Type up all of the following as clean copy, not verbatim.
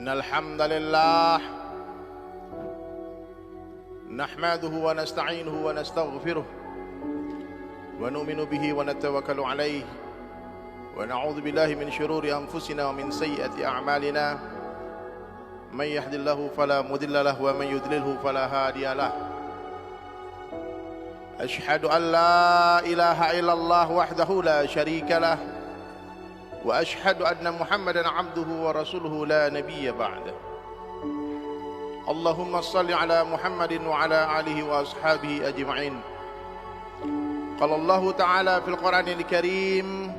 إن الحمد لله نحمده ونستعينه ونستغفره ونؤمن به ونتوكل عليه ونعوذ بالله من شرور أنفسنا ومن سيئة أعمالنا من يهد الله فلا مضل له ومن يضلله فلا هادي له أشهد أن لا إله إلا الله وحده لا شريك له وأشهد أن محمدا عبده ورسوله لا نبي بعده اللهم صل على محمد وعلى آله وأصحابه أجمعين قال الله تعالى في القرآن الكريم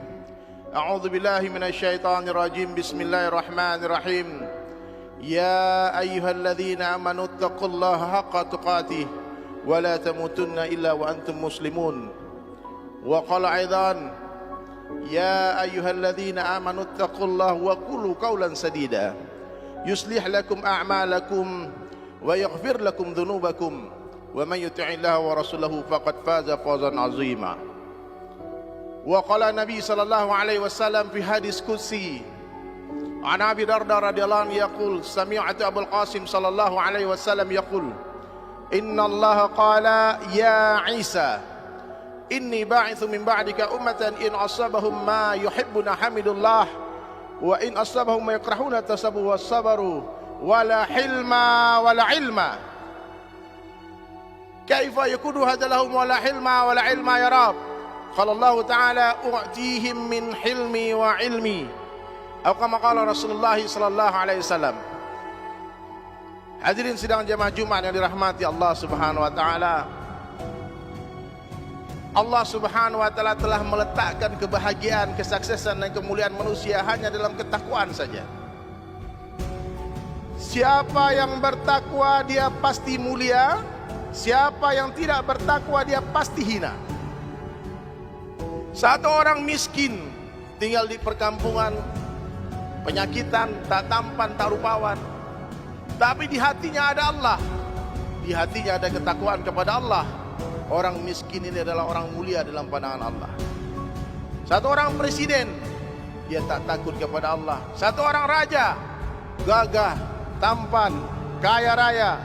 أعوذ بالله من الشيطان الرجيم بسم الله الرحمن الرحيم يا أيها الذين آمنوا اتقوا الله حق تقاته ولا تموتن إلا وأنتم مسلمون وقال أيضا يا أيها الذين آمنوا اتقوا الله وقولوا قولا سديدا يصلح لكم أعمالكم ويغفر لكم ذنوبكم ومن يطع الله ورسوله فقد فاز فوزا عظيما وقال النبي صلى الله عليه وسلم في حديث قدسي عن أبي درداء رضي الله عنه يقول سمعت أبو القاسم صلى الله عليه وسلم يقول إن الله قال يا عيسى إني باعث من بعدك أمة إن أصابهم ما يحبون حمد الله وإن أصابهم ما يكرهون تسبوا والصبروا ولا حلم ولا علم كيف يكون هذا لهم ولا حلم ولا علم يا رب قال الله تعالى أعطيهم من حلمي وعلمي أو كما قال رسول الله صلى الله عليه وسلم. Hadirin sidang jamaah Jumat yang dirahmati Allah Subhanahu wa taala. Allah Subhanahu wa taala telah meletakkan kebahagiaan, kesuksesan dan kemuliaan manusia hanya dalam ketakwaan saja. Siapa yang bertakwa dia pasti mulia, siapa yang tidak bertakwa dia pasti hina. Satu orang miskin tinggal di perkampungan, penyakitan, tak tampan, tak rupawan, tapi di hatinya ada Allah, di hatinya ada ketakwaan kepada Allah. Orang miskin ini adalah orang mulia dalam pandangan Allah. Satu orang presiden, dia tak takut kepada Allah. Satu orang raja, gagah, tampan, kaya raya,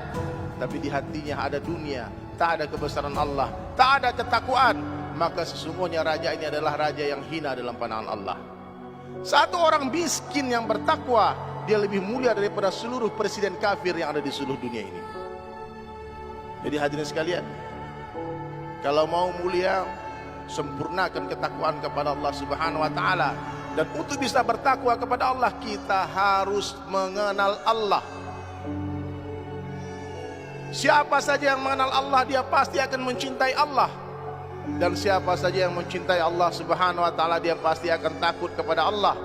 tapi di hatinya ada dunia, tak ada kebesaran Allah, tak ada ketakwaan, maka sesungguhnya raja ini adalah raja yang hina dalam pandangan Allah. Satu orang miskin yang bertakwa, dia lebih mulia daripada seluruh presiden kafir yang ada di seluruh dunia ini. Jadi hadirin sekalian, kalau mau mulia, sempurnakan ketakwaan kepada Allah Subhanahu wa taala. Dan untuk bisa bertakwa kepada Allah, kita harus mengenal Allah. Siapa saja yang mengenal Allah, dia pasti akan mencintai Allah. Dan siapa saja yang mencintai Allah Subhanahu wa taala, dia pasti akan takut kepada Allah.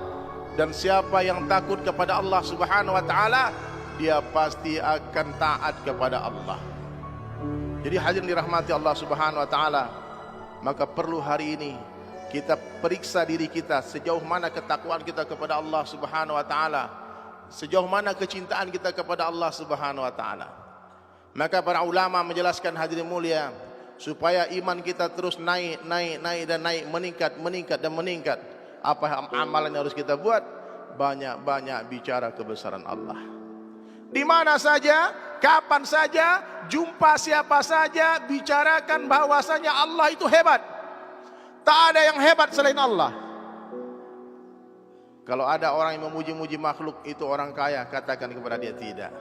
Dan siapa yang takut kepada Allah Subhanahu wa taala, dia pasti akan taat kepada Allah. Jadi hadirin dirahmati Allah Subhanahu wa taala, maka perlu hari ini kita periksa diri kita, sejauh mana ketakwaan kita kepada Allah Subhanahu wa taala, sejauh mana kecintaan kita kepada Allah Subhanahu wa taala. Maka para ulama menjelaskan hadirin mulia, supaya iman kita terus naik dan naik, meningkat dan meningkat. Apa amalan yang harus kita buat? Banyak-banyak bicara kebesaran Allah. Di mana saja, kapan saja, jumpa siapa saja, bicarakan bahwasanya Allah itu hebat. Tak ada yang hebat selain Allah. Kalau ada orang yang memuji-muji makhluk, itu orang kaya, katakan kepada dia tidak.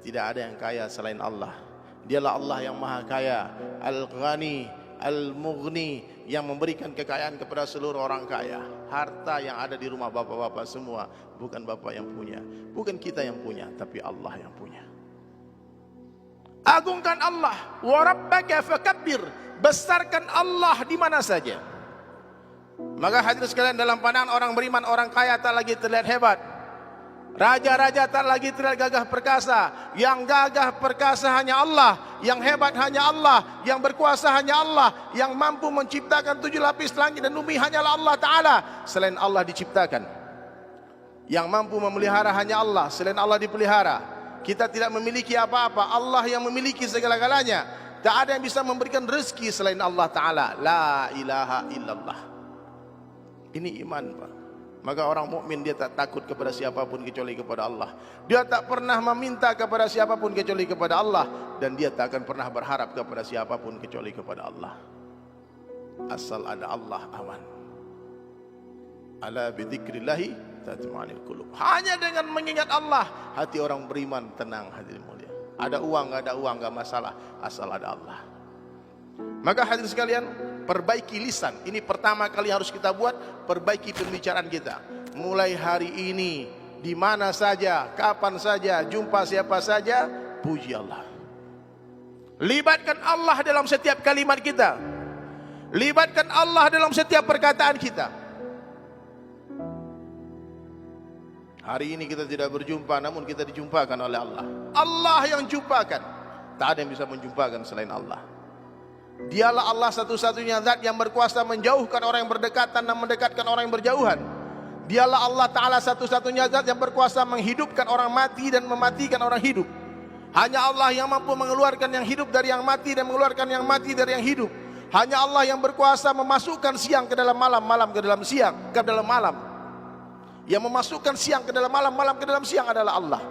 Tidak ada yang kaya selain Allah. Dialah Allah yang maha kaya, Al-Ghani, Al-Mughni, yang memberikan kekayaan kepada seluruh orang kaya. Harta yang ada di rumah bapak-bapak semua, bukan bapak yang punya, bukan kita yang punya, tapi Allah yang punya. Agungkan Allah, wa rabbaka fakabbir, besarkan Allah di mana saja. Maka hadirin sekalian, dalam pandangan orang beriman, orang kaya tak lagi terlihat hebat. Raja-raja tak lagi terlihat gagah perkasa. Yang gagah perkasa hanya Allah, yang hebat hanya Allah, yang berkuasa hanya Allah, yang mampu menciptakan 7 lapis langit dan bumi hanyalah Allah Ta'ala. Selain Allah diciptakan. Yang mampu memelihara hanya Allah, selain Allah dipelihara. Kita tidak memiliki apa-apa, Allah yang memiliki segala-galanya. Tak ada yang bisa memberikan rezeki selain Allah Ta'ala. La ilaha illallah. Ini iman, Pak. Maka orang mukmin dia tak takut kepada siapapun kecuali kepada Allah. Dia tak pernah meminta kepada siapapun kecuali kepada Allah, dan dia tak akan pernah berharap kepada siapapun kecuali kepada Allah. Asal ada Allah aman. Ala bidzikrillahi tatma'inul qulub. Hanya dengan mengingat Allah hati orang beriman tenang, hadirin mulia. Ada uang, enggak ada uang, enggak masalah, asal ada Allah. Maka hadirin sekalian, perbaiki lisan. Ini pertama kali harus kita buat, perbaiki pembicaraan kita. Mulai hari ini, di mana saja, kapan saja, jumpa siapa saja, puji Allah. Libatkan Allah dalam setiap kalimat kita. Libatkan Allah dalam setiap perkataan kita. Hari ini kita tidak berjumpa, namun kita dijumpakan oleh Allah. Allah yang jumpakan. Tak ada yang bisa menjumpakan selain Allah. Dialah Allah satu-satunya zat yang berkuasa menjauhkan orang yang berdekatan dan mendekatkan orang yang berjauhan. Dialah Allah Ta'ala satu-satunya zat yang berkuasa menghidupkan orang mati dan mematikan orang hidup. Hanya Allah yang mampu mengeluarkan yang hidup dari yang mati dan mengeluarkan yang mati dari yang hidup. Hanya Allah yang berkuasa memasukkan siang ke dalam malam, malam ke dalam siang, ke dalam malam. Yang memasukkan siang ke dalam malam, malam ke dalam siang adalah Allah.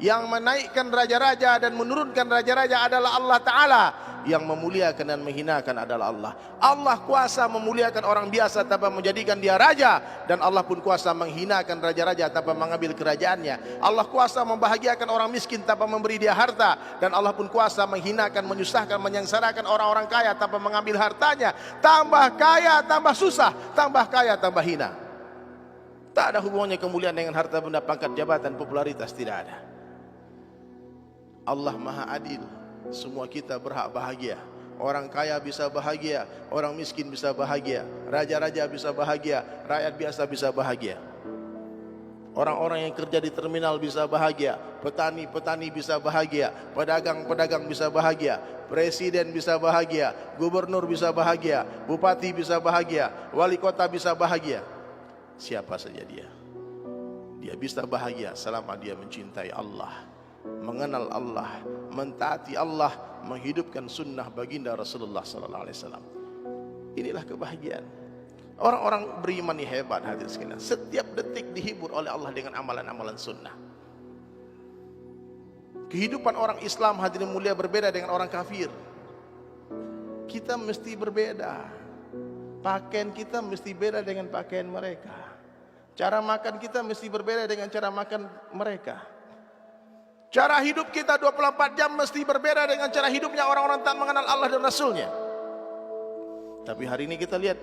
Yang menaikkan raja-raja dan menurunkan raja-raja adalah Allah Ta'ala. Yang memuliakan dan menghinakan adalah Allah. Allah kuasa memuliakan orang biasa tanpa menjadikan dia raja, dan Allah pun kuasa menghinakan raja-raja tanpa mengambil kerajaannya. Allah kuasa membahagiakan orang miskin tanpa memberi dia harta, dan Allah pun kuasa menghinakan, menyusahkan, menyengsarakan orang-orang kaya tanpa mengambil hartanya. Tambah kaya, tambah susah. Tambah kaya, tambah hina. Tak ada hubungannya kemuliaan dengan harta benda, pangkat, jabatan, popularitas, tidak ada. Allah Maha Adil. Semua kita berhak bahagia. Orang kaya bisa bahagia, orang miskin bisa bahagia, raja-raja bisa bahagia, rakyat biasa bisa bahagia. Orang-orang yang kerja di terminal bisa bahagia, petani-petani bisa bahagia, pedagang-pedagang bisa bahagia, presiden bisa bahagia, gubernur bisa bahagia, bupati bisa bahagia, wali kota bisa bahagia. Siapa saja dia bisa bahagia selama dia mencintai Allah, mengenal Allah, mentaati Allah, menghidupkan sunnah baginda Rasulullah sallallahu alaihi wasallam. Inilah kebahagiaan. Orang-orang beriman ini hebat, hadirin sekalian. Setiap detik dihibur oleh Allah dengan amalan-amalan sunnah. Kehidupan orang Islam, hadirin mulia, berbeda dengan orang kafir. Kita mesti berbeda. Pakaian kita mesti beda dengan pakaian mereka. Cara makan kita mesti berbeda dengan cara makan mereka. Cara hidup kita 24 jam mesti berbeda dengan cara hidupnya orang-orang tak mengenal Allah dan Rasulnya. Tapi hari ini kita lihat,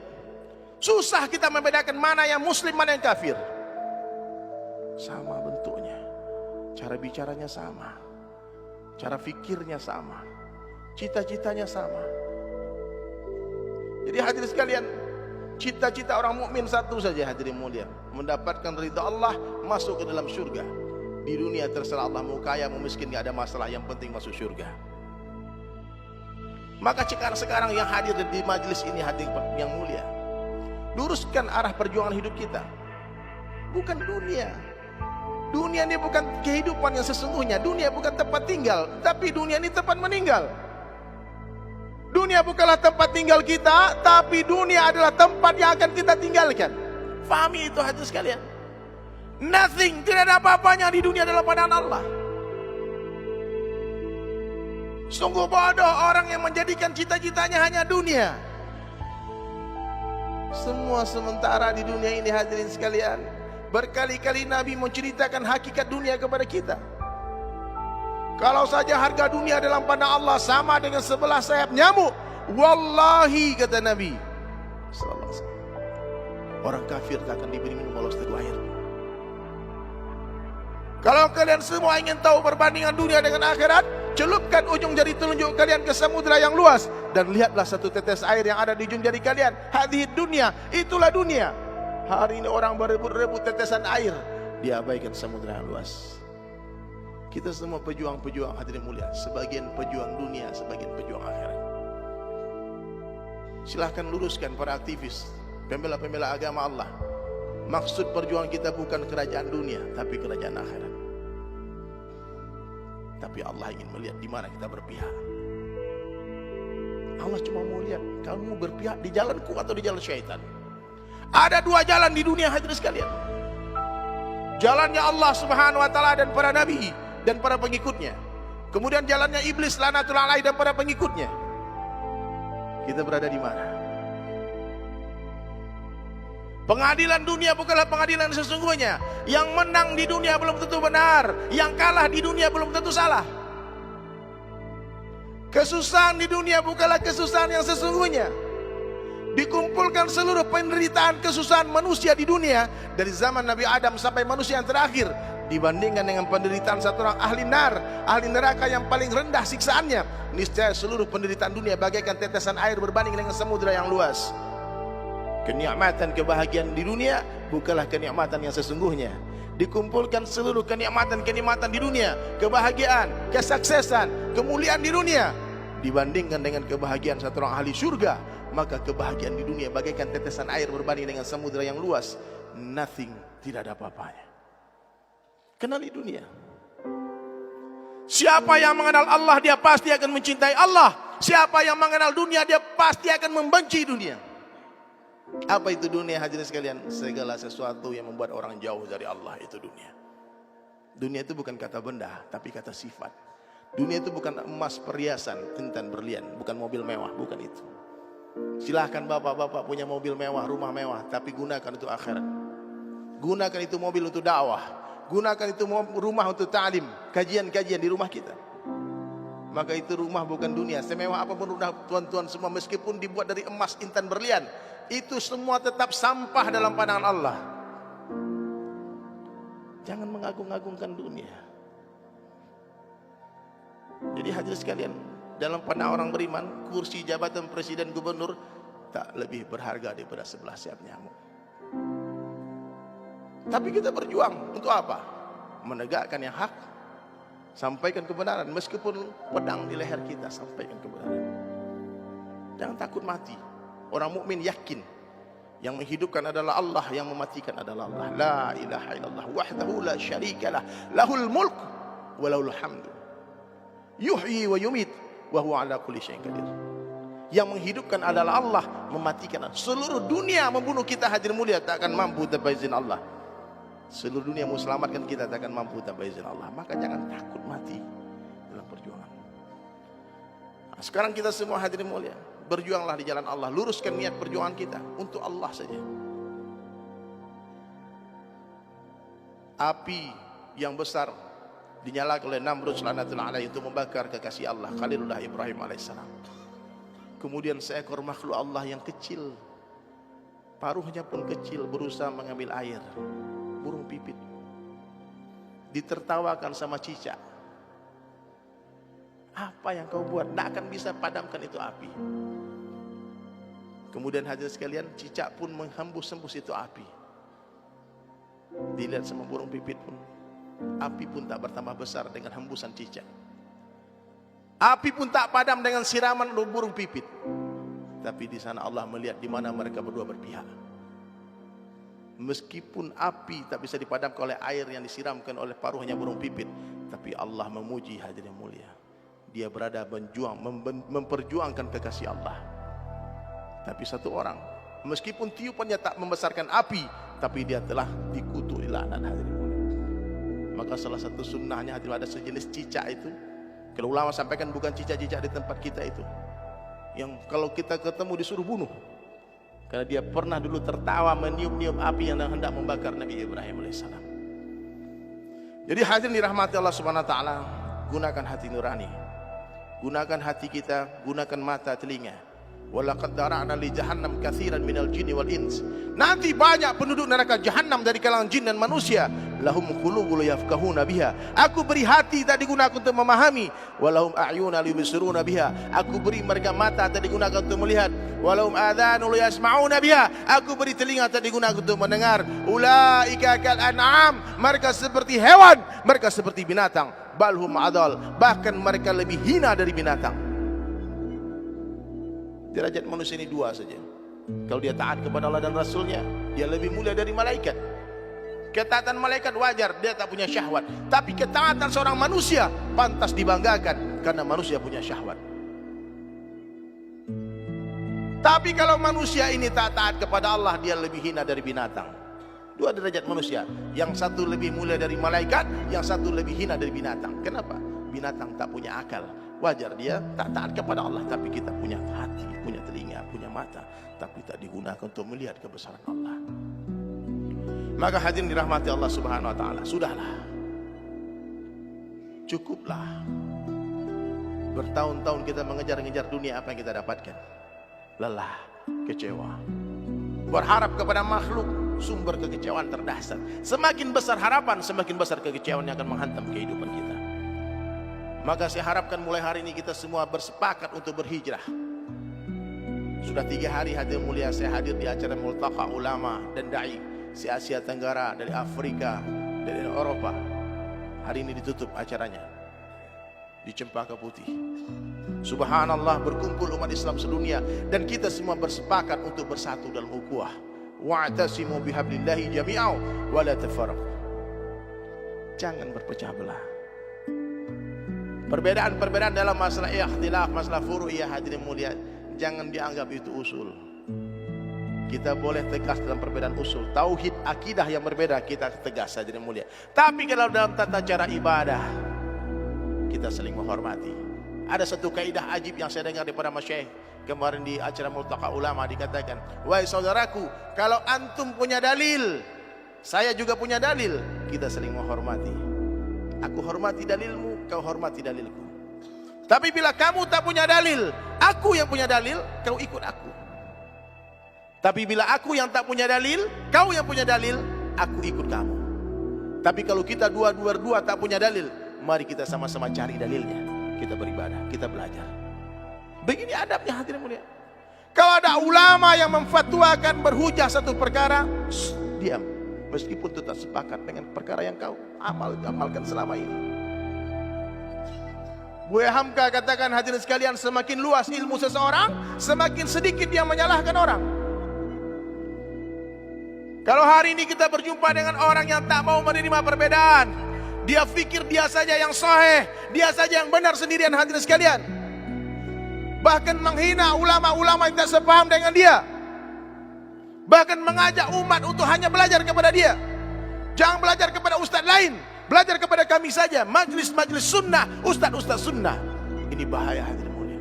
susah kita membedakan mana yang muslim, mana yang kafir. Sama bentuknya, cara bicaranya sama, cara fikirnya sama, cita-citanya sama. Jadi hadirin sekalian, cita-cita orang mukmin satu saja, hadirin mulia, mendapatkan ridha Allah, masuk ke dalam surga. Di dunia terserah Allah, mau kaya mau miskin gak ada masalah, yang penting masuk surga. Maka sekarang yang hadir di majelis ini, hadirin yang mulia, luruskan arah perjuangan hidup kita. Bukan dunia. Dunia ini bukan kehidupan yang sesungguhnya. Dunia bukan tempat tinggal, tapi dunia ini tempat meninggal. Dunia bukanlah tempat tinggal kita, tapi dunia adalah tempat yang akan kita tinggalkan. Fahami itu hadirin sekalian. Nothing, tidak ada apa-apanya di dunia dalam pandangan Allah. Sungguh bodoh orang yang menjadikan cita-citanya hanya dunia. Semua sementara di dunia ini, hadirin sekalian. Berkali-kali Nabi menceritakan hakikat dunia kepada kita. Kalau saja harga dunia dalam pandangan Allah sama dengan sebelah sayap nyamuk, wallahi, kata Nabi sallallahu alaihi wasallam, orang kafir tak akan diberi minum walau seteguk air. Kalau kalian semua ingin tahu perbandingan dunia dengan akhirat, celupkan ujung jari telunjuk kalian ke samudera yang luas, dan lihatlah satu tetes air yang ada di ujung jari kalian. Hadhihi dunia, itulah dunia. Hari ini orang berebut-rebut tetesan air, diabaikan samudera yang luas. Kita semua pejuang-pejuang, hadirin mulia. Sebagian pejuang dunia, sebagian pejuang akhirat. Silahkan luruskan para aktivis, pembela-pembela agama Allah. Maksud perjuangan kita bukan kerajaan dunia, tapi kerajaan akhirat. Tapi Allah ingin melihat di mana kita berpihak. Allah cuma mau lihat kamu berpihak di jalanku atau di jalan syaitan. Ada dua jalan di dunia hadirin sekalian. Jalannya Allah Subhanahu wa taala dan para nabi dan para pengikutnya. Kemudian jalannya iblis laknatullah alaihi dan para pengikutnya. Kita berada di mana? Pengadilan dunia bukanlah pengadilan sesungguhnya. Yang menang di dunia belum tentu benar, yang kalah di dunia belum tentu salah. Kesusahan di dunia bukanlah kesusahan yang sesungguhnya. Dikumpulkan seluruh penderitaan kesusahan manusia di dunia dari zaman Nabi Adam sampai manusia yang terakhir, dibandingkan dengan penderitaan satu orang ahli neraka yang paling rendah siksaannya, niscaya seluruh penderitaan dunia bagaikan tetesan air berbanding dengan samudra yang luas. Kenikmatan kebahagiaan di dunia bukanlah kenikmatan yang sesungguhnya. Dikumpulkan seluruh kenikmatan di dunia, kebahagiaan, kesuksesan, kemuliaan di dunia, dibandingkan dengan kebahagiaan satu orang ahli surga, maka kebahagiaan di dunia bagaikan tetesan air berbanding dengan samudra yang luas. Nothing, tidak ada apa-apanya. Kenali dunia. Siapa yang mengenal Allah, dia pasti akan mencintai Allah. Siapa yang mengenal dunia, dia pasti akan membenci dunia. Apa itu dunia hadirin sekalian? Segala sesuatu yang membuat orang jauh dari Allah, itu dunia. Dunia itu bukan kata benda, tapi kata sifat. Dunia itu bukan emas, perhiasan, intan, berlian, bukan mobil mewah, bukan itu. Silahkan bapak-bapak punya mobil mewah, rumah mewah, tapi gunakan untuk akhirat. Gunakan itu mobil untuk dakwah. Gunakan itu rumah untuk ta'lim, kajian-kajian di rumah kita. Maka itu rumah bukan dunia. Semewah apapun rumah tuan-tuan semua, meskipun dibuat dari emas, intan, berlian, itu semua tetap sampah dalam pandangan Allah. Jangan mengagung-agungkan dunia. Jadi hadirin sekalian, dalam pandangan orang beriman, kursi jabatan presiden, gubernur tak lebih berharga daripada 11 siap nyamuk. Tapi kita berjuang untuk apa? Menegakkan yang hak, sampaikan kebenaran. Meskipun pedang di leher kita, sampaikan kebenaran. Jangan takut mati. Orang mukmin yakin yang menghidupkan adalah Allah, yang mematikan adalah Allah. La ilaha illallah wahdahu la syarikalah, lahul mulk wa lahul hamdu. Yuhyi wa yumit wa huwa ala kulli syai'in qadir. Yang menghidupkan adalah Allah, mematikan. Seluruh dunia membunuh kita hadirin mulia, tak akan mampu tanpa izin Allah. Seluruh dunia mau selamatkan kita, tak akan mampu tanpa izin Allah. Maka jangan takut mati dalam perjuangan. Nah, sekarang kita semua hadirin mulia, berjuanglah di jalan Allah. Luruskan niat perjuangan kita untuk Allah saja. Api yang besar dinyalakan oleh Namrud laknatullah alaihi untuk membakar kekasih Allah, Khalilullah Ibrahim alaihissalam. Kemudian seekor makhluk Allah yang kecil, paruhnya pun kecil, berusaha mengambil air. Burung pipit ditertawakan sama cicak. Apa yang kau buat? Tak akan bisa padamkan itu api. Kemudian hadirin sekalian, cicak pun menghembus-hembus itu api. Dilihat sama burung pipit pun, api pun tak bertambah besar dengan hembusan cicak. Api pun tak padam dengan siraman burung pipit. Tapi di sana Allah melihat di mana mereka berdua berpihak. Meskipun api tak bisa dipadamkan oleh air yang disiramkan oleh paruhnya burung pipit, tapi Allah memuji hadirin mulia. Dia berada memperjuangkan kekasih Allah. Tapi satu orang, meskipun tiupannya tak membesarkan api, tapi dia telah dikutuk, dilaknat hadirin mulia. Maka salah satu sunnahnya hadirin, ada sejenis cicak itu. Kalau ulama sampaikan bukan cicak-cicak di tempat kita itu, yang kalau kita ketemu disuruh bunuh. Karena dia pernah dulu tertawa meniup-niup api yang hendak membakar Nabi Ibrahim alaihissalam. Jadi hadirin dirahmati Allah subhanahu wa ta'ala, gunakan hati nurani, gunakan hati kita, gunakan mata, telinga. Walaqad dara'na li jahannam katsiran minal jinni wal ins. Nanti banyak penduduk neraka jahannam dari kalangan jin dan manusia. Lahum qulubun yafqahuna biha. Aku beri hati tak digunakan untuk memahami. Walahum a'yuna yubsiruna biha. Aku beri mereka mata tak digunakan untuk melihat. Walahum adhanun yasma'una biha. Aku beri telinga tak digunakan untuk mendengar. Ulaika kal an'am. Mereka seperti hewan, mereka seperti binatang. Balhum adal. Bahkan mereka lebih hina dari binatang. Derajat manusia ini dua saja. Kalau dia taat kepada Allah dan Rasulnya, dia lebih mulia dari malaikat. Ketaatan malaikat wajar, dia tak punya syahwat. Tapi ketaatan seorang manusia pantas dibanggakan, karena manusia punya syahwat. Tapi kalau manusia ini tak taat kepada Allah, dia lebih hina dari binatang. Dua derajat manusia, yang satu lebih mulia dari malaikat, yang satu lebih hina dari binatang. Kenapa? Binatang tak punya akal, wajar dia tak taat kepada Allah. Tapi kita punya hati, punya telinga, punya mata, tapi tak digunakan untuk melihat kebesaran Allah. Maka hadirin dirahmati Allah Subhanahu wa taala, sudahlah, cukuplah. Bertahun-tahun kita mengejar-ngejar dunia, apa yang kita dapatkan? Lelah, kecewa. Berharap kepada makhluk, sumber kekecewaan terdahsyat. Semakin besar harapan, semakin besar kekecewaan yang akan menghantam kehidupan kita. Maka saya harapkan mulai hari ini kita semua bersepakat untuk berhijrah. Sudah 3 hari hadir mulia saya hadir di acara Multaqa Ulama dan Da'i se Asia Tenggara, dari Afrika, dari Eropa. Hari ini ditutup acaranya di Cempaka Putih. Subhanallah, berkumpul umat Islam sedunia dan kita semua bersepakat untuk bersatu dalam ukhuwah. Wa'tasimu bihablillahi jami'an wa la tafarraqu. Jangan berpecah belah. Perbedaan-perbedaan dalam masalah ikhtilaf, masalah furu'iyah hadirin mulia, jangan dianggap itu usul. Kita boleh tegas dalam perbedaan usul. Tauhid, akidah yang berbeda kita tegas hadirin mulia. Tapi kalau dalam tata cara ibadah, kita saling menghormati. Ada satu kaidah ajib yang saya dengar daripada masyayikh kemarin di acara Multaqa Ulama, dikatakan, wahai saudaraku, kalau antum punya dalil, saya juga punya dalil, kita saling menghormati. Aku hormati dalilmu, kau hormati dalilku. Tapi bila kamu tak punya dalil, aku yang punya dalil, kau ikut aku. Tapi bila aku yang tak punya dalil, kau yang punya dalil, aku ikut kamu. Tapi kalau kita dua-dua tak punya dalil, mari kita sama-sama cari dalilnya. Kita beribadah, kita belajar. Begini adabnya hadirin mulia. Kalau ada ulama yang memfatwakan berhujah satu perkara, diam. Meskipun tetap sepakat dengan perkara yang kau amalkan selama ini. Buya Hamka katakan hadirin sekalian, semakin luas ilmu seseorang, semakin sedikit dia menyalahkan orang. Kalau hari ini kita berjumpa dengan orang yang tak mau menerima perbedaan, dia fikir dia saja yang sahih, dia saja yang benar sendirian hadirin sekalian. Bahkan menghina ulama-ulama yang tak sepaham dengan dia. Bahkan mengajak umat untuk hanya belajar kepada dia. Jangan belajar kepada ustaz lain, belajar kepada kami saja. Majlis-majlis sunnah, ustaz-ustaz sunnah. Ini bahaya hadirin mulia.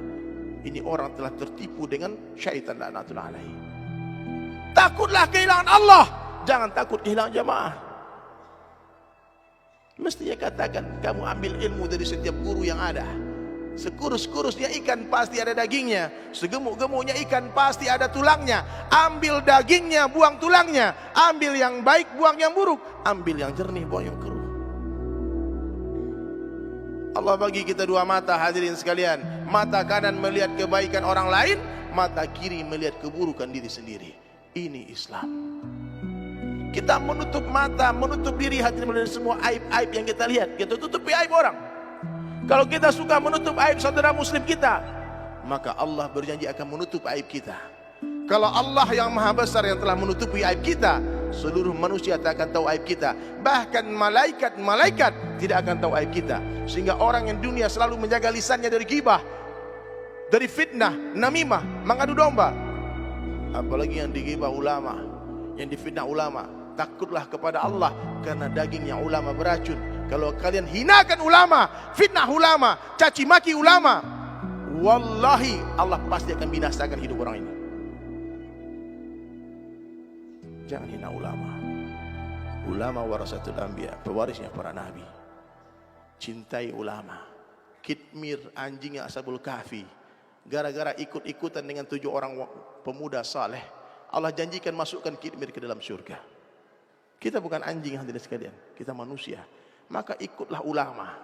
Ini orang telah tertipu dengan syaitan laknatullah alaihi. Takutlah kehilangan Allah, jangan takut kehilangan jamaah. Mestinya katakan, kamu ambil ilmu dari setiap guru yang ada. Sekurus-kurusnya ikan pasti ada dagingnya, segemuk-gemuknya ikan pasti ada tulangnya. Ambil dagingnya, buang tulangnya. Ambil yang baik, buang yang buruk. Ambil yang jernih, buang yang keruh. Allah bagi kita 2 mata hadirin sekalian. Mata kanan melihat kebaikan orang lain, mata kiri melihat keburukan diri sendiri. Ini Islam. Kita menutup mata, menutup diri hadirin dari semua aib-aib yang kita lihat. Kita tutupi aib orang. Kalau kita suka menutup aib saudara muslim kita, maka Allah berjanji akan menutup aib kita. Kalau Allah yang maha besar yang telah menutupi aib kita, seluruh manusia tak akan tahu aib kita. Bahkan malaikat-malaikat tidak akan tahu aib kita. Sehingga orang yang dunia selalu menjaga lisannya dari ghibah, dari fitnah, namimah, mengadu domba. Apalagi yang dighibah ulama, yang difitnah ulama. Takutlah kepada Allah, karena dagingnya ulama beracun. Kalau kalian hinakan ulama, fitnah ulama, caci maki ulama, wallahi Allah pasti akan binasakan hidup orang ini. Jangan hina ulama. Ulama warasatul anbiya, pewarisnya para nabi. Cintai ulama. Kitmir, anjingnya Ashabul Kahfi, gara-gara ikut-ikutan dengan 7 orang pemuda saleh, Allah janjikan masukkan Kitmir ke dalam surga. Kita bukan anjing hadirin sekalian, kita manusia. Maka ikutlah ulama.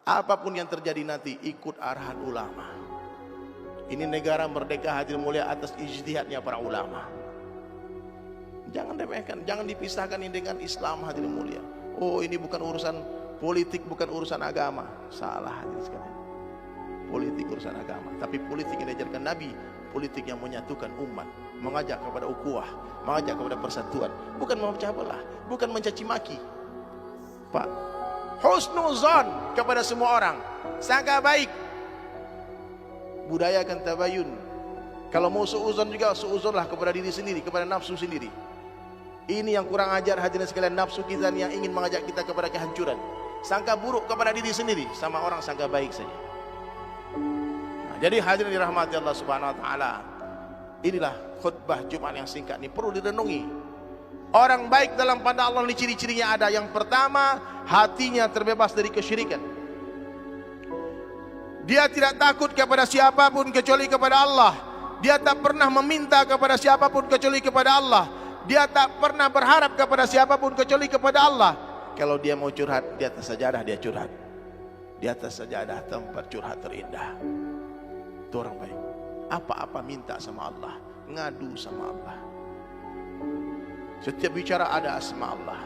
Apapun yang terjadi nanti, ikut arahan ulama. Ini negara merdeka hadirin mulia atas ijtihadnya para ulama. Jangan remehkan, jangan dipisahkan ini dengan Islam hadirin mulia. Oh, ini bukan urusan politik, bukan urusan agama. Salah hadirin sekalian. Politik urusan agama, tapi politik yang diajarkan Nabi, politik yang menyatukan umat, mengajak kepada ukhuwah, mengajak kepada persatuan, bukan memecah belah, bukan mencaci maki. Pak, husnuzon kepada semua orang, sangka baik, budayakan tabayun, Kalau mau suuzon juga, suuzonlah kepada diri sendiri, kepada nafsu sendiri. Ini yang kurang ajar hadirin sekalian, nafsu kita yang ingin mengajak kita kepada kehancuran. Sangka buruk kepada diri sendiri, sama orang sangka baik saja. Nah, jadi hadirin dirahmati Allah Subhanahu wa taala. Inilah khutbah Jumat yang singkat ini perlu direnungi. Orang baik dalam pandang Allah ini ciri-cirinya ada. Yang pertama, hatinya terbebas dari kesyirikan. Dia tidak takut kepada siapapun kecuali kepada Allah. Dia tak pernah meminta kepada siapapun kecuali kepada Allah. Dia tak pernah berharap kepada siapapun kecuali kepada Allah. Kalau dia mau curhat, di atas sajadah dia curhat. Di atas sajadah tempat curhat terindah. Itu orang baik. Apa-apa minta sama Allah, ngadu sama Allah. Setiap bicara ada asma Allah.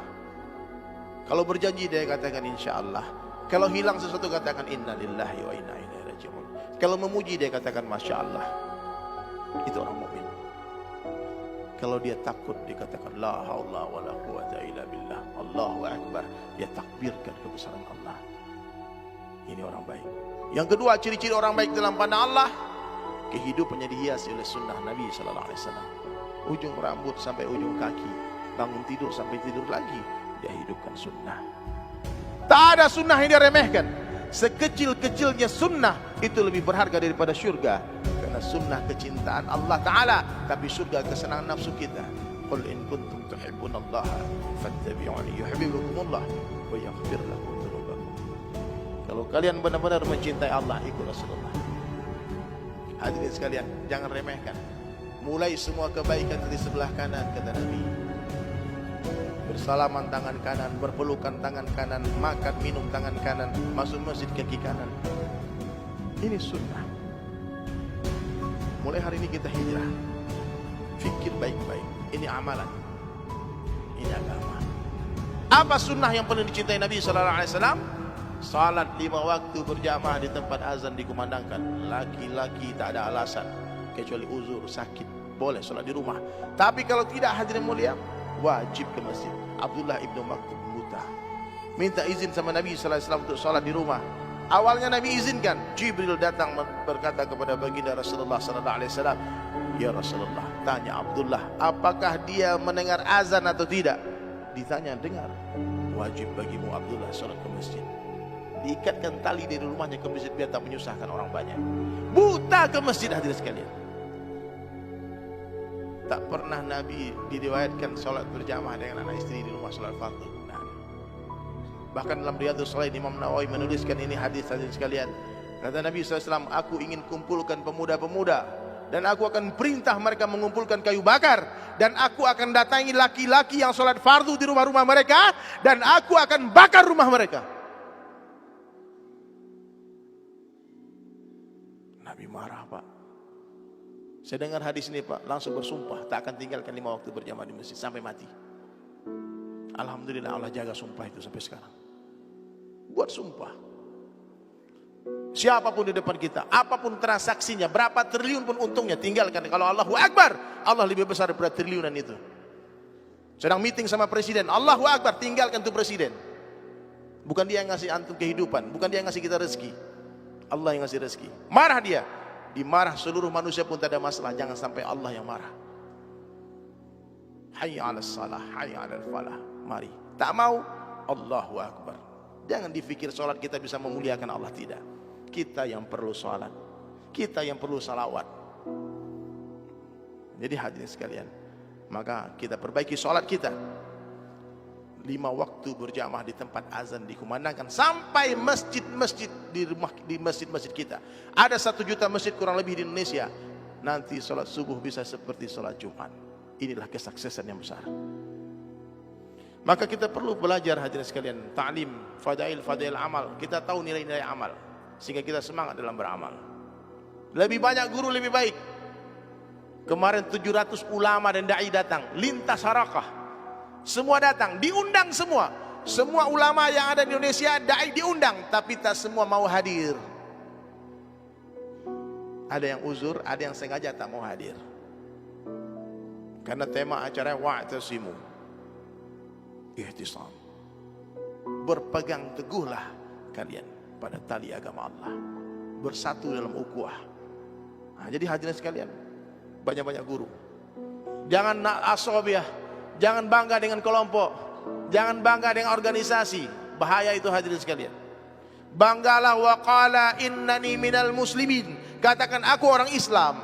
Kalau berjanji dia katakan insya Allah. Kalau hilang sesuatu katakan inna lillahi wa inna ilaihi raji'un. Kalau memuji dia katakan masya Allah. Itu orang mukmin. Kalau dia takut dikatakan la haula wala quwata illa billah. Allahu akbar. Dia takbirkan kebesaran Allah. Ini orang baik. Yang kedua, ciri-ciri orang baik dalam pandang Allah, kehidupannya dihiasi oleh sunnah Nabi sallallahu alaihi wasallam. Ujung rambut sampai ujung kaki, bangun tidur sampai tidur lagi, dia hidupkan sunnah. Tak ada sunnah yang diremehkan. Sekecil-kecilnya sunnah itu lebih berharga daripada syurga. Karena sunnah kecintaan Allah Ta'ala, tapi surga kesenangan nafsu kita. Qul in kuntum tuhibbunallaha fattabi'uni yuhibbukumullah wa yaghfir lakum dzunubakum. Kalau kalian benar-benar mencintai Allah, ikut Rasulullah. Hadirin sekalian, jangan remehkan. Mulai semua kebaikan dari sebelah kanan, kata Nabi. Bersalaman tangan kanan, berpelukan tangan kanan, makan minum tangan kanan, masuk masjid kaki kanan. Ini sunnah. Mulai hari ini kita hijrah. Fikir baik-baik. Ini amalan. Ini agama. Apa sunnah yang paling dicintai Nabi sallallahu alaihi wasallam? Salat 5 waktu berjamaah di tempat azan dikumandangkan. Laki-laki tak ada alasan kecuali uzur, sakit, boleh salat di rumah. Tapi kalau tidak, hadirin mulia, wajib ke masjid. Abdullah ibnu Maktum buta, minta izin sama Nabi sallallahu alaihi wasallam untuk salat di rumah. Awalnya Nabi izinkan. Jibril datang berkata kepada baginda Rasulullah sallallahu alaihi wasallam, "Ya Rasulullah, tanya Abdullah, apakah dia mendengar azan atau tidak?" Ditanya, dengar. Wajib bagimu Abdullah salat ke masjid. Diikatkan tali dari rumahnya ke masjid biar tak menyusahkan orang banyak. Buta ke masjid, hadirin sekalian. Tak pernah Nabi diriwayatkan salat berjamaah dengan anak istri di rumah salat fardu. Bahkan dalam Riyadhus Shalihin Imam Nawawi menuliskan ini hadis, hadirin sekalian. Kata Nabi SAW, aku ingin kumpulkan pemuda-pemuda dan aku akan perintah mereka mengumpulkan kayu bakar, dan aku akan datangi laki-laki yang salat fardu di rumah-rumah mereka, dan aku akan bakar rumah mereka. Nabi marah, Pak. Saya dengar hadis ini, Pak, langsung bersumpah tak akan tinggalkan 5 waktu berjamaah di masjid sampai mati. Alhamdulillah Allah jaga sumpah itu sampai sekarang. Buat sumpah. Siapapun di depan kita, apapun transaksinya, berapa triliun pun untungnya, tinggalkan. Kalau Allahu Akbar, Allah lebih besar daripada triliunan itu. Sedang meeting sama presiden, Allahu Akbar, tinggalkan tuh presiden. Bukan dia yang ngasih antum kehidupan, bukan dia yang ngasih kita rezeki. Allah yang ngasih rezeki. Marah dia, dimarah seluruh manusia pun tak ada masalah. Jangan sampai Allah yang marah. Hayya 'alas salah, hayya 'alal falah. Mari. Tak mau, Allahu Akbar. Jangan dipikir sholat kita bisa memuliakan Allah, tidak. Kita yang perlu sholat, kita yang perlu salawat. Jadi hadirin sekalian, maka kita perbaiki sholat kita. 5 waktu berjamaah di tempat azan dikumandangkan, sampai masjid-masjid di masjid-masjid kita. Ada 1 juta masjid kurang lebih di Indonesia. Nanti sholat subuh bisa seperti sholat Jumat. Inilah kesuksesan yang besar. Maka kita perlu belajar, hadirin sekalian, ta'lim, fadail amal. Kita tahu nilai-nilai amal sehingga kita semangat dalam beramal. Lebih banyak guru lebih baik. Kemarin 700 ulama dan dai datang, lintas harakah. Semua datang, diundang semua. Semua ulama yang ada di Indonesia, dai diundang, tapi tak semua mau hadir. Ada yang uzur, ada yang sengaja tak mau hadir. Karena tema acara wa'tasimu, ihtisam. Berpegang teguhlah kalian pada tali agama Allah. Bersatu dalam ukhuwah. Nah, jadi hadirin sekalian, Banyak-banyak guru. Jangan asobiah, jangan bangga dengan kelompok, jangan bangga dengan organisasi. Bahaya itu hadirin sekalian. Banggalah wa qala innani minal muslimin. Katakan aku orang Islam.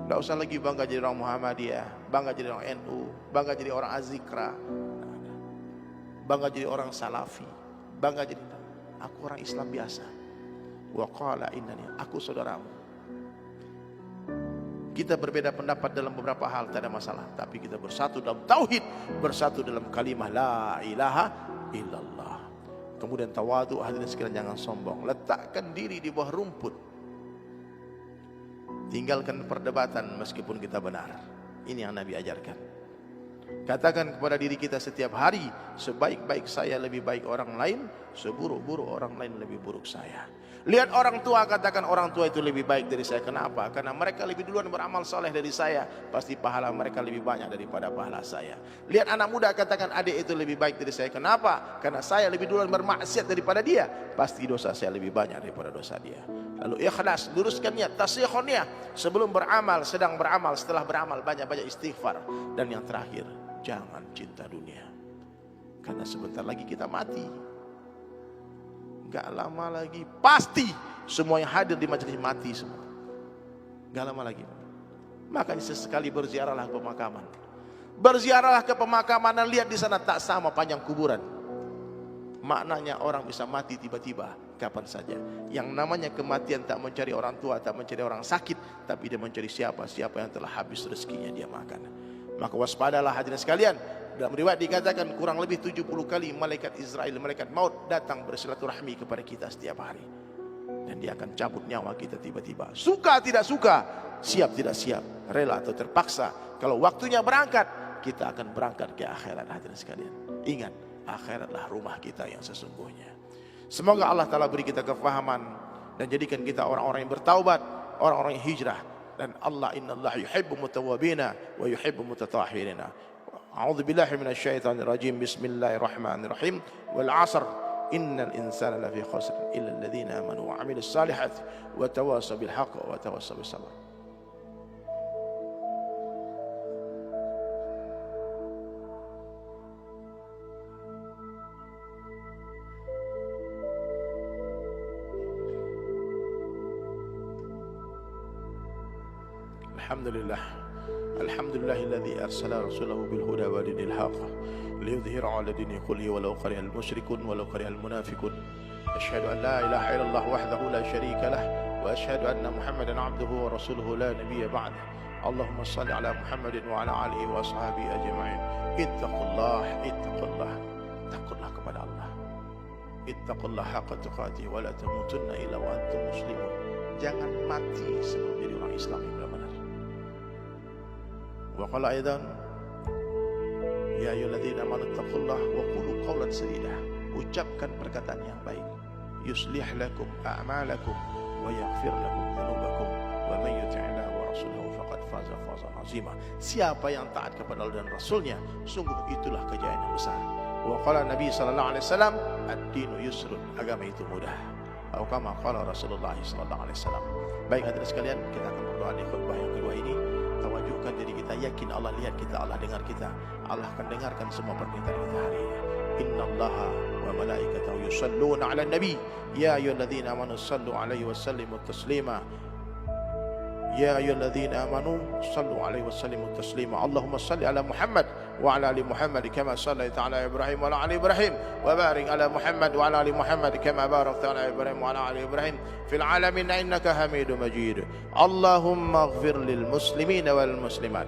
Tidak usah lagi bangga jadi orang Muhammadiyah, bangga jadi orang NU, bangga jadi orang Azikra, bangga jadi orang Salafi, bangga jadi aku orang Islam biasa. Wa qala innani, aku saudaramu. Kita berbeda pendapat dalam beberapa hal, tak ada masalah, tapi kita bersatu dalam tauhid, bersatu dalam kalimah la ilaha illallah. Kemudian tawadu, hadirin sekalian, jangan sombong. Letakkan diri di bawah rumput. Tinggalkan perdebatan meskipun kita benar. Ini yang Nabi ajarkan. Katakan kepada diri kita setiap hari, sebaik-baik saya lebih baik orang lain, seburuk-buruk orang lain lebih buruk saya. Lihat orang tua, katakan orang tua itu lebih baik dari saya. Kenapa? Karena mereka lebih duluan beramal soleh dari saya. Pasti pahala mereka lebih banyak daripada pahala saya. Lihat anak muda, katakan adik itu lebih baik dari saya. Kenapa? Karena saya lebih duluan bermaksiat daripada dia. Pasti dosa saya lebih banyak daripada dosa dia. Lalu ikhlas, luruskan niat, tasihun niat. Sebelum beramal, sedang beramal, setelah beramal, banyak-banyak istighfar. Dan yang terakhir, jangan cinta dunia. Karena sebentar lagi kita mati. Gak lama lagi pasti semua yang hadir di majelis mati semua. Gak lama lagi. Makanya sesekali berziarahlah ke pemakaman. Berziarahlah ke pemakaman dan lihat di sana tak sama panjang kuburan. Maknanya orang bisa mati tiba-tiba kapan saja. Yang namanya kematian tak mencari orang tua, tak mencari orang sakit, tapi dia mencari siapa yang telah habis rezekinya dia makan. Maka waspadalah hadirin sekalian. Dalam riwayat dikatakan kurang lebih 70 kali malaikat Israel, malaikat maut datang bersilaturahmi kepada kita setiap hari. Dan dia akan cabut nyawa kita tiba-tiba. Suka tidak suka, siap tidak siap, rela atau terpaksa. Kalau waktunya berangkat, kita akan berangkat ke akhirat hadirin sekalian. Ingat, akhiratlah rumah kita yang sesungguhnya. Semoga Allah Ta'ala beri kita kefahaman dan jadikan kita orang-orang yang bertaubat, orang-orang yang hijrah. Dan Allah, innallaha yuhibbu mutawwabina wa yuhibbu mutatahhirina. A'udzu billahi minasyaitonir rajim. Bismillahirrahmanirrahim. Wal 'asr innal insana lafi khusr illa alladziina aamanu wa 'amilus salihati wa tawassaw bil haqqi wa tawassaw bis sabr. Alhamdulillah. Alhamdulillahilladzi arsala rasulahu bil huda wa dinil haqq liyudhhirahu 'ala dini kullihi walau karihal musyrikun walau karihal munafiqun. Asyhadu an la ilaha illallah wahdahu la syarika lah wa asyhadu anna Muhammadan 'abduhu wa rasuluhu la nabiyya ba'dah. Allahumma shalli 'ala Muhammadin wa 'ala alihi wa ashabihi ajma'in. Ittaqullah, ittaqullah. Takutlah kepada Allah. Ittaqullah haqqa tuqatih wa la tamutunna illa wa antum muslimun. Jangan mati sebelum jadi orang Islam yang benar-benar. Wa qala aidan ya ayyuhalladzina amanu taqullaha wa qulu qawlan sadida. Ucapkan perkataan yang baik. Yuslih lakum a'malakum wa yaghfir lakum dzunubakum wa may yuti'illah wa rasulahu faqad faza fawzan 'azima. Siapa yang taat kepada Allah dan Rasulnya, sungguh itulah kejayaan yang besar. Wa qala Nabi sallallahu alaihi wasallam, ad-dinu yusrun, agama itu mudah. Atau kama qala Rasulullah sallallahu alaihi wasallam. Baik hadirin sekalian, kita akan berdoa di khutbah yang kedua ini. Tawajuhkan diri kita, yakin Allah lihat kita, Allah dengar kita. Allah akan dengarkan semua permintaan kita hari ini. Innallaha wa malaikatahu yusalluna 'alan nabi ya ayyuhalladzina amanu sallu 'alaihi wa sallimu taslima. Ya ayyuhalladzina amanu sallu 'alaihi wa sallimu taslima. Allahumma salli 'ala Muhammad wa 'ala ali Muhammad kama shallaita 'ala Ibrahim wa 'ala ali Ibrahim wa barik 'ala Muhammad wa 'ala ali Muhammad kama barakta 'ala Ibrahim wa 'ala ali Ibrahim fil 'alamin innaka Hamidum Majid. Allahumma ighfir lil muslimina wal muslimat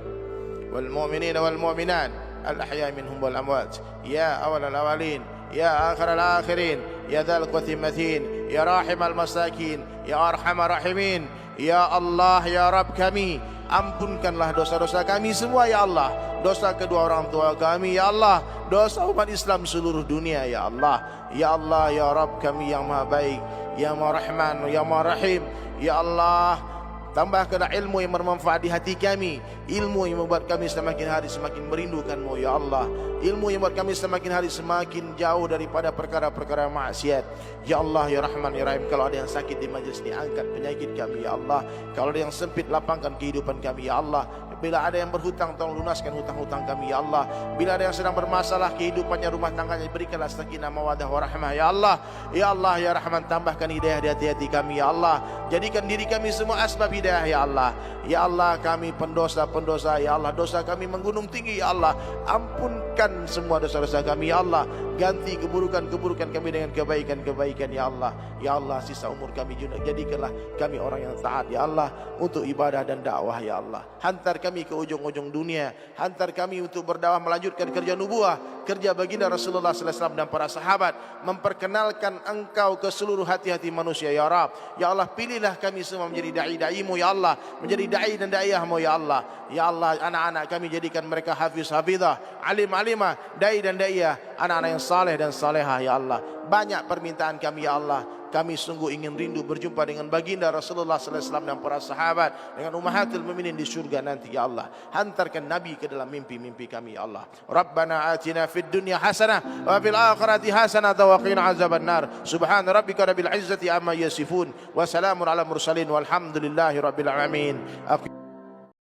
wal mu'minina wal mu'minat al ahya'i minhum wal amwat ya awwal al awwalin ya akhir al akhirin ya dzal quwwati matin ya rahimal masakin ya arhamar rahimin. Ya Allah, ya Rabb kami, ampunkanlah dosa-dosa kami semua ya Allah. Dosa kedua orang tua kami ya Allah. Dosa umat Islam seluruh dunia ya Allah. Ya Allah, ya Rabb kami yang maha baik, ya maha rahman, ya maha rahim. Ya Allah, Tambahkanlah ilmu yang bermanfaat di hati kami, ilmu yang membuat kami semakin hari semakin merindukan-Mu ya Allah, ilmu yang membuat kami semakin hari semakin jauh daripada perkara-perkara maksiat. Ya Allah ya Rahman ya Rahim, kalau ada yang sakit di majlis ini, angkat penyakit kami ya Allah. Kalau ada yang sempit, lapangkan kehidupan kami ya Allah. Bila ada yang berhutang, tolong lunaskan hutang-hutang kami ya Allah. Bila ada yang sedang bermasalah kehidupannya, rumah tangganya, berikanlah sakinah mawaddah warahmah ya Allah. Ya Allah ya Rahman, tambahkan hidayah di hati-hati kami ya Allah. Jadikan diri kami semua asbab hidayah ya Allah. Ya Allah, kami pendosa-pendosa ya Allah, dosa kami menggunung tinggi ya Allah. Ampunkan semua dosa-dosa kami ya Allah. Ganti keburukan-keburukan kami dengan kebaikan-kebaikan ya Allah. Ya Allah, sisa umur kami juga jadikanlah kami orang yang taat ya Allah, untuk ibadah dan dakwah ya Allah. Hantar kami ke ujung-ujung dunia, hantar kami untuk berdakwah, melanjutkan kerja nubuah, kerja baginda Rasulullah sallallahu alaihi wasallam dan para sahabat, memperkenalkan Engkau ke seluruh hati-hati manusia ya Rabb. Ya Allah, pilihlah kami semua menjadi dai-dai-Mu ya Allah, menjadi dai dan daiyah-Mu ya Allah. Ya Allah, anak-anak kami jadikan mereka hafiz-hafizah, alim-alimah, dai dan daiyah, anak-anak yang saleh dan salehah ya Allah. Banyak permintaan kami ya Allah. Kami sungguh ingin rindu berjumpa dengan baginda Rasulullah sallallahu alaihi wasallam dan para sahabat, dengan ummahatul mukminin di surga nanti ya Allah. Hantarkan Nabi ke dalam mimpi-mimpi kami ya Allah. Rabbana atina fid dunya hasanah wa fil akhirati hasanah wa qina azabannar. Subhana rabbika rabbil izzati amma yasifun wa salamun ala mursalin walhamdulillahi rabbil alamin.